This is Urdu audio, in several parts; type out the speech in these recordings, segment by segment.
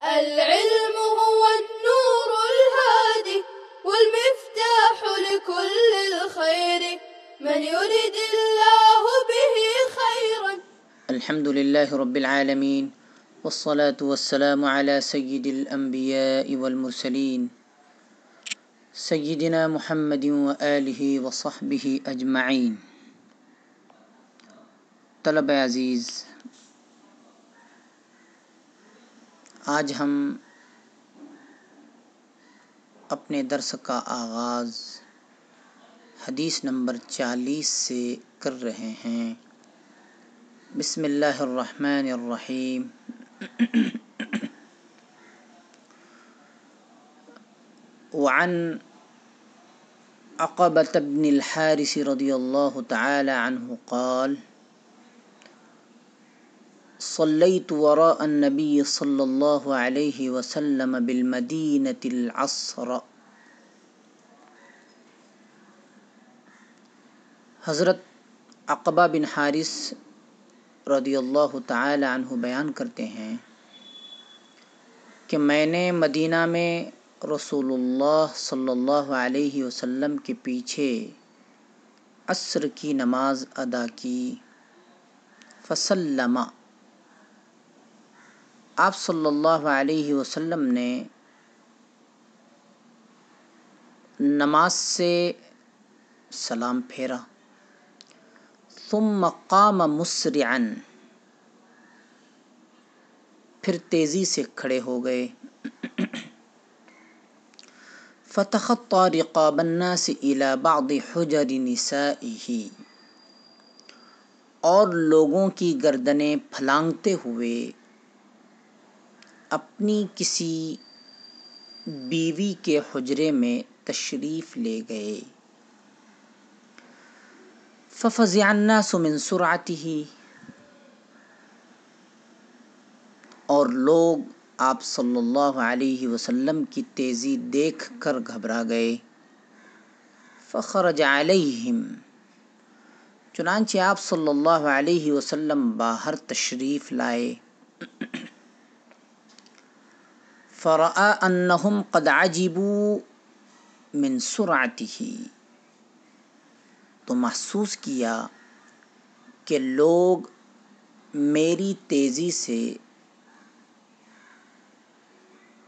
العلم هو النور الهادي والمفتاح لكل الخير من يرد الله به خيرا. الحمد لله رب العالمين والصلاة والسلام على سيد الأنبياء والمرسلين سيدنا محمد وآلہ وصحبہ اجمعین۔ طلبہ عزیز، آج ہم اپنے درس کا آغاز حدیث نمبر 40 سے کر رہے ہیں۔ بسم اللہ الرحمن الرحیم۔ وعن عقبة بن الحارث رضی اللہ تعالی عنہ قال صلیت وراء النبی صلی اللہ علیہ وسلم بالمدینة العصر۔ حضرت عقبہ بن حارث رضی اللہ تعالی عنہ بیان کرتے ہیں کہ میں نے مدینہ میں رسول اللہ صلی اللہ علیہ وسلم کے پیچھے عصر کی نماز ادا کی۔ فسلم، آپ صلی اللہ علیہ وسلم نے نماز سے سلام پھیرا۔ ثم قام مسرعا، پھر تیزی سے کھڑے ہو گئے۔ فتخطى رقاب الناس الى بعض حجر نسائه، اور لوگوں کی گردنیں پھلانگتے ہوئے اپنی کسی بیوی کے حجرے میں تشریف لے گئے۔ ففزع الناس من سرعته، اور لوگ آپ صلی اللہ علیہ وسلم کی تیزی دیکھ کر گھبرا گئے۔ فخرج علیہم، چنانچہ آپ صلی اللہ علیہ وسلم باہر تشریف لائے۔ فرأى انہم قد عجبوا من سرعته، تو محسوس کیا کہ لوگ میری تیزی سے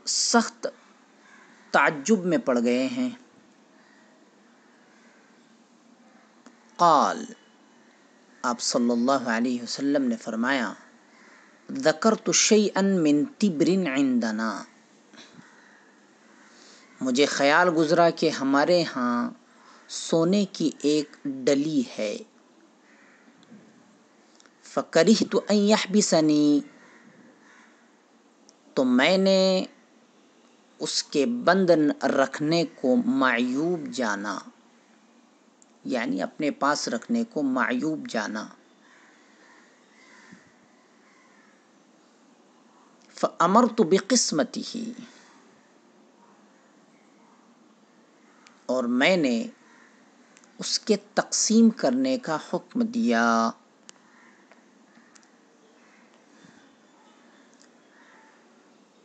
سخت تعجب میں پڑ گئے ہیں۔ قال، آپ صلی اللہ علیہ وسلم نے فرمایا، ذکرت شیئا من تبر عندنا، مجھے خیال گزرا کہ ہمارے ہاں سونے کی ایک ڈلی ہے۔ فکرہت ان یحبسنی، تو میں نے اس کے بند رکھنے کو معیوب جانا، یعنی اپنے پاس رکھنے کو معیوب جانا۔ فأمرت بقسمتہ، اور میں نے اس کے تقسیم کرنے کا حکم دیا۔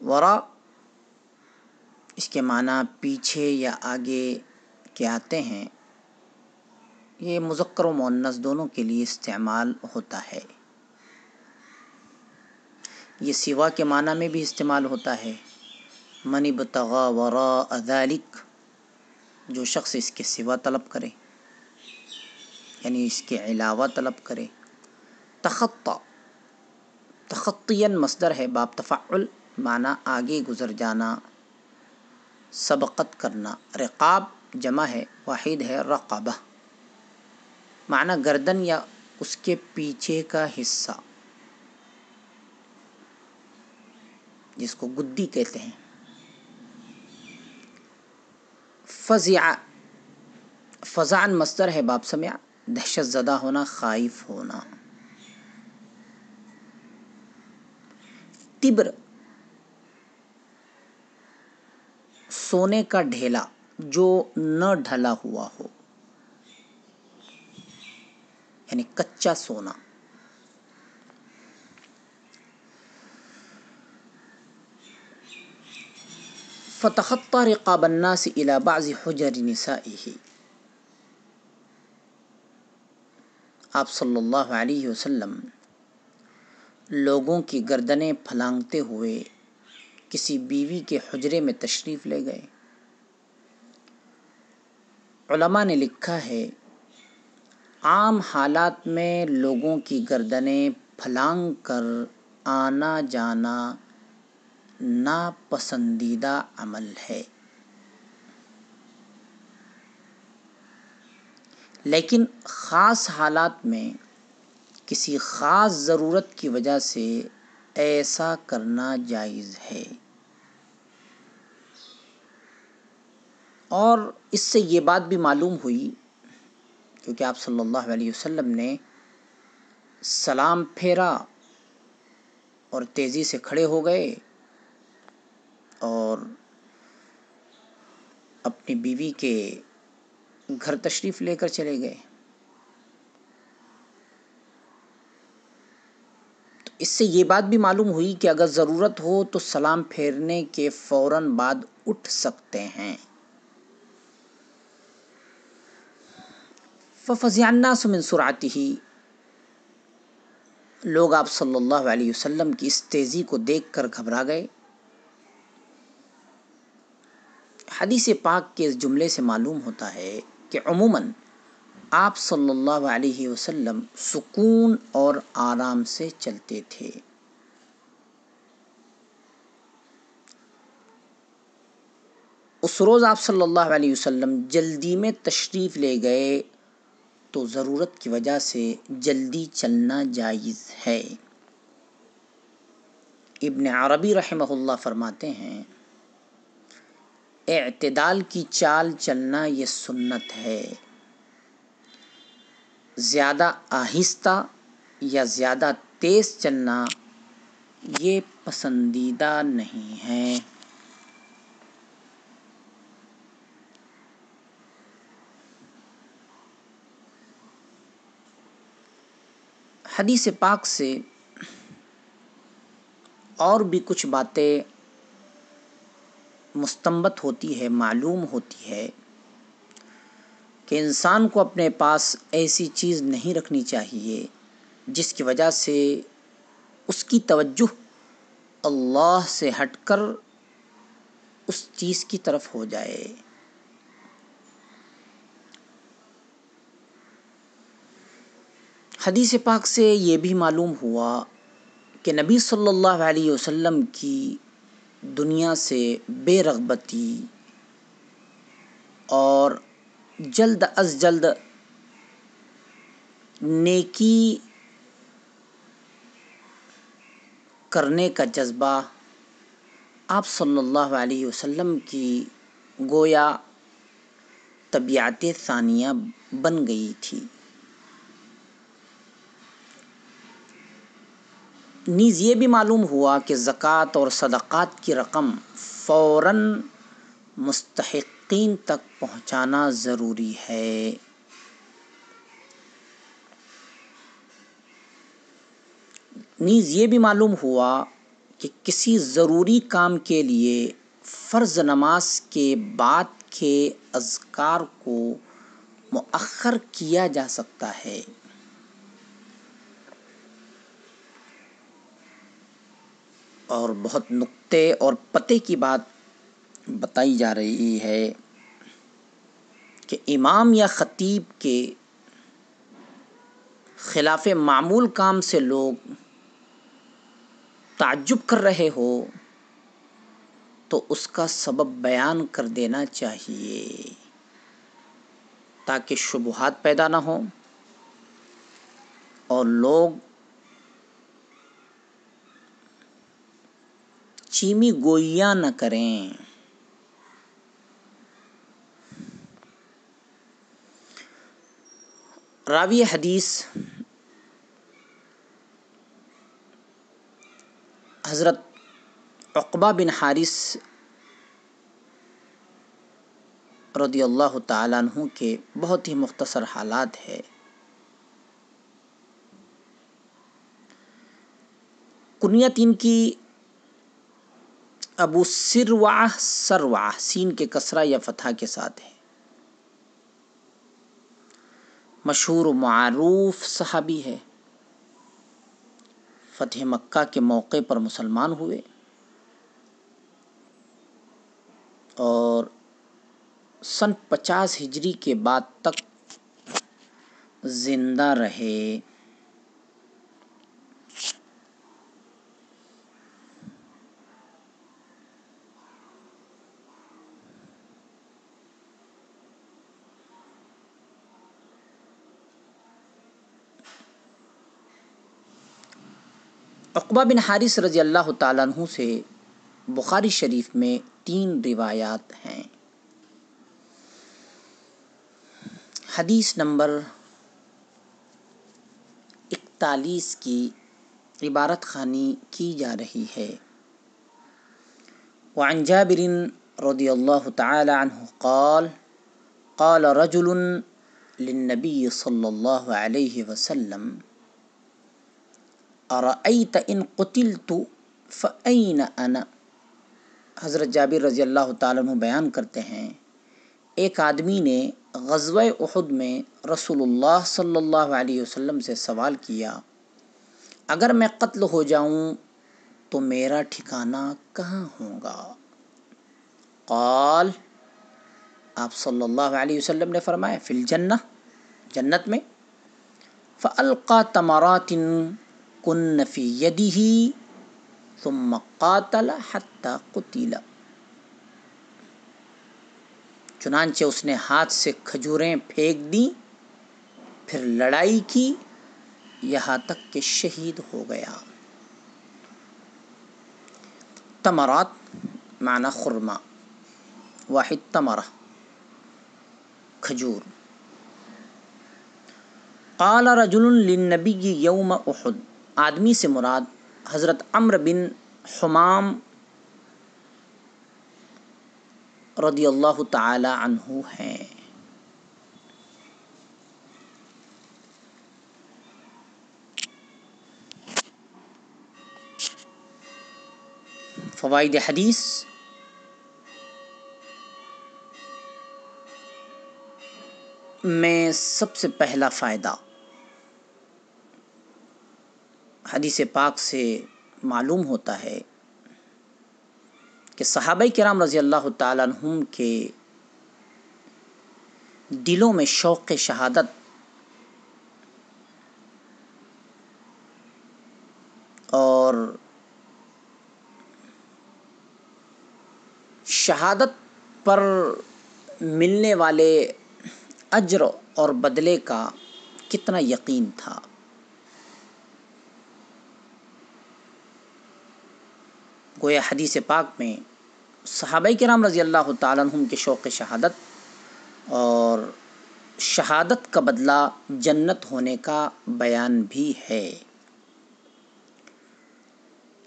ورا اس کے معنی پیچھے یا آگے کے آتے ہیں، یہ مذکر و مؤنث دونوں کے لیے استعمال ہوتا ہے۔ یہ سوا کے معنی میں بھی استعمال ہوتا ہے۔ من ابتغى وراء ذلك، جو شخص اس کے سوا طلب کرے، یعنی اس کے علاوہ طلب کرے۔ تخطى، تخطيا مصدر ہے باب تفعل، معنی آگے گزر جانا، سبقت کرنا۔ رقاب جمع ہے، واحد ہے رقبہ، معنی گردن یا اس کے پیچھے کا حصہ، جس کو گدی کہتے ہیں۔ فزع، فزعا مصدر ہے باب سمع، دہشت زدہ ہونا، خائف ہونا۔ تبر، سونے کا ڈھیلا جو نہ ڈھلا ہوا ہو، یعنی کچا سونا۔ فتخطى رقاب الناس إلى بعض حجر نسائه، آپ صلی اللہ علیہ وسلم لوگوں کی گردنیں پھلانگتے ہوئے کسی بیوی کے حجرے میں تشریف لے گئے۔ علماء نے لکھا ہے عام حالات میں لوگوں کی گردنیں پھلانگ کر آنا جانا ناپسندیدہ عمل ہے، لیکن خاص حالات میں کسی خاص ضرورت کی وجہ سے ایسا کرنا جائز ہے۔ اور اس سے یہ بات بھی معلوم ہوئی، کیونکہ آپ صلی اللہ علیہ وسلم نے سلام پھیرا اور تیزی سے کھڑے ہو گئے اور اپنی بیوی کے گھر تشریف لے کر چلے گئے۔ تو اس سے یہ بات بھی معلوم ہوئی کہ اگر ضرورت ہو تو سلام پھیرنے کے فوراً بعد اٹھ سکتے ہیں۔ فَفَزِعَ النَّاسُ مِنْ سُرْعَتِهِ، لوگ آپ صلی اللہ علیہ وسلم کی اس تیزی کو دیکھ کر گھبرا گئے۔ حدیث پاک کے اس جملے سے معلوم ہوتا ہے کہ عموماً آپ صلی اللہ علیہ وسلم سکون اور آرام سے چلتے تھے۔ اس روز آپ صلی اللہ علیہ وسلم جلدی میں تشریف لے گئے تو ضرورت کی وجہ سے جلدی چلنا جائز ہے۔ ابن عربی رحمہ اللہ فرماتے ہیں اعتدال کی چال چلنا یہ سنت ہے، زیادہ آہستہ یا زیادہ تیز چلنا یہ پسندیدہ نہیں ہے۔ حدیث پاک سے اور بھی کچھ باتیں مستنبط ہوتی ہے، معلوم ہوتی ہے کہ انسان کو اپنے پاس ایسی چیز نہیں رکھنی چاہیے جس کی وجہ سے اس کی توجہ اللہ سے ہٹ کر اس چیز کی طرف ہو جائے۔ حدیث پاک سے یہ بھی معلوم ہوا کہ نبی صلی اللہ علیہ وسلم کی دنیا سے بے رغبتی اور جلد از جلد نیکی کرنے کا جذبہ آپ صلی اللہ علیہ وسلم کی گویا طبیعت ثانیہ بن گئی تھی۔ نیز یہ بھی معلوم ہوا کہ زکوٰۃ اور صدقات کی رقم فوراً مستحقین تک پہنچانا ضروری ہے۔ نیز یہ بھی معلوم ہوا کہ کسی ضروری کام کے لیے فرض نماز کے بعد کے اذکار کو مؤخر کیا جا سکتا ہے۔ اور بہت نقطے اور پتے کی بات بتائی جا رہی ہے کہ امام یا خطیب کے خلاف معمول کام سے لوگ تعجب کر رہے ہو تو اس کا سبب بیان کر دینا چاہیے تاکہ شبہات پیدا نہ ہوں اور لوگ چیمی گوئیاں نہ کریں۔ راوی حدیث حضرت عقبہ بن حارث رضی اللہ تعالیٰ عنہ کے بہت ہی مختصر حالات ہے۔ کنیت ان کی ابو سروع سین کے کسرہ یا فتحہ کے ساتھ ہے، مشہور و معروف صحابی ہے، فتح مکہ کے موقع پر مسلمان ہوئے اور سن 50 ہجری کے بعد تک زندہ رہے۔ عقبہ بن حارث رضی اللہ تعالیٰ عنہ سے بخاری شریف میں 3 روایات ہیں۔ حدیث نمبر 41 کی عبارت خوانی کی جا رہی ہے۔ وعن جابر رضی اللہ تعالی عنہ قال قال رجل للنبی صلی اللہ علیہ وسلم ارأیت ان قتلت فأین انا۔ حضرت جابر رضی اللہ تعالیٰ عنہ بیان کرتے ہیں، ایک آدمی نے غزوہ احد میں رسول اللہ صلی اللہ علیہ وسلم سے سوال کیا، اگر میں قتل ہو جاؤں تو میرا ٹھکانہ کہاں ہوگا؟ قال، آپ صلی اللہ علیہ وسلم نے فرمایا، فی الجنہ، جنت میں۔ فألقى تمرات کن فی یدہ ثم قاتل حتی قتل۔ چنانچہ اس نے ہاتھ سے کھجوریں پھینک دیں، پھر لڑائی کی یہاں تک کہ شہید ہو گیا۔ تمرات معنی خرما، واحد تمرہ کھجور۔ قال رجل للنبی یوم احد، آدمی سے مراد حضرت عمرو بن حمام رضی اللہ تعالی عنہ ہیں۔ فوائد حدیث، میں سب سے پہلا فائدہ حدیث پاک سے معلوم ہوتا ہے کہ صحابہ کرام رضی اللہ تعالیٰ عنہم کے دلوں میں شوق شہادت اور شہادت پر ملنے والے اجر اور بدلے کا کتنا یقین تھا۔ گویا حدیث پاک میں صحابہ کرام رضی اللہ تعالیٰ عنہم کے شوق شہادت اور شہادت کا بدلہ جنت ہونے کا بیان بھی ہے۔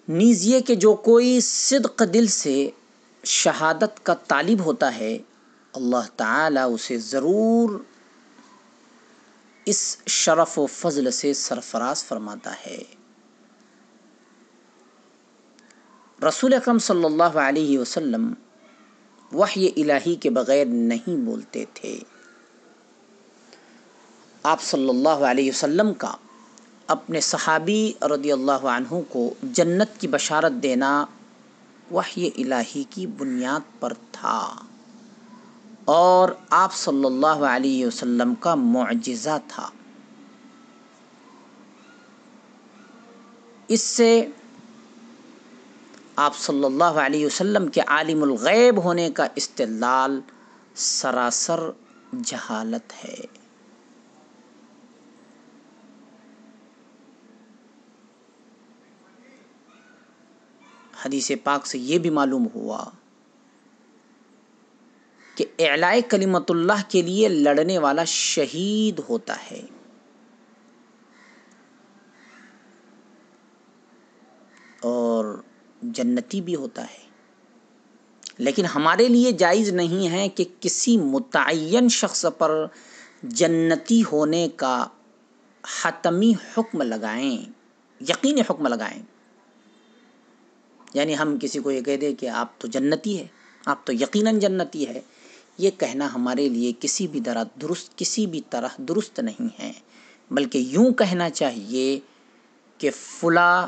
نیز یہ کہ جو کوئی صدق دل سے شہادت کا طالب ہوتا ہے، اللہ تعالیٰ اسے ضرور اس شرف و فضل سے سرفراز فرماتا ہے۔ رسول اکرم صلی اللہ علیہ وسلم وحی الہی کے بغیر نہیں بولتے تھے۔ آپ صلی اللہ علیہ وسلم کا اپنے صحابی رضی اللہ عنہ کو جنت کی بشارت دینا وحی الہی کی بنیاد پر تھا اور آپ صلی اللہ علیہ وسلم کا معجزہ تھا۔ اس سے آپ صلی اللہ علیہ وسلم کے عالم الغیب ہونے کا استدلال سراسر جہالت ہے۔ حدیث پاک سے یہ بھی معلوم ہوا کہ اعلاء کلمت اللہ کے لیے لڑنے والا شہید ہوتا ہے اور جنتی بھی ہوتا ہے، لیکن ہمارے لیے جائز نہیں ہے کہ کسی متعین شخص پر جنتی ہونے کا حتمی حکم لگائیں، یقینی حکم لگائیں۔ یعنی ہم کسی کو یہ کہہ دیں کہ آپ تو جنتی ہے، آپ تو یقیناً جنتی ہے، یہ کہنا ہمارے لیے کسی بھی طرح درست نہیں ہے، بلکہ یوں کہنا چاہیے کہ فلاں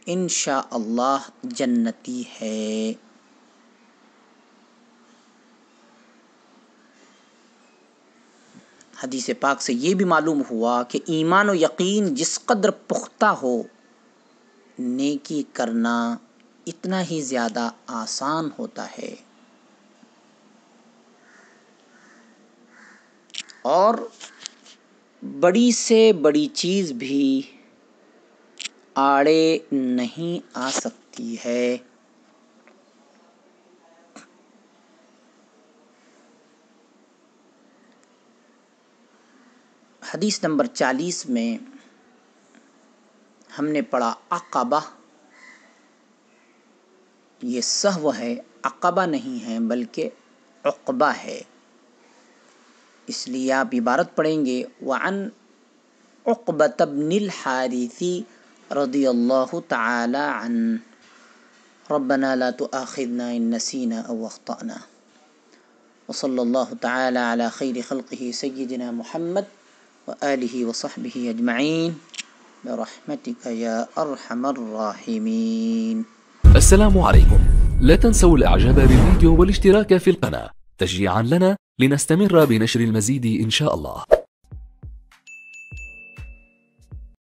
انشاءاللہ جنتی ہے۔ حدیث پاک سے یہ بھی معلوم ہوا کہ ایمان و یقین جس قدر پختہ ہو، نیکی کرنا اتنا ہی زیادہ آسان ہوتا ہے، اور بڑی سے بڑی چیز بھی آڑے نہیں آ سکتی ہے۔ حدیث نمبر 40 میں ہم نے پڑھا عقبہ، یہ سہو ہے، عقبہ نہیں ہے بلکہ عقبہ ہے، اس لیے آپ عبارت پڑھیں گے وعن عقبة بن الحارث رضی اللہ تعالی عنہ ربنا لا تؤاخذنا ان نسینا او اخطأنا وصلی اللہ تعالی علی خیر خلقہ سیدنا محمد وآلہ وصحبہ اجمعین برحمتک یا ارحم الراحمین۔ السلام عليكم، لا تنسوا الاعجاب بالفيديو والاشتراك في القناة تشجيعا لنا لنستمر بنشر المزيد ان شاء الله.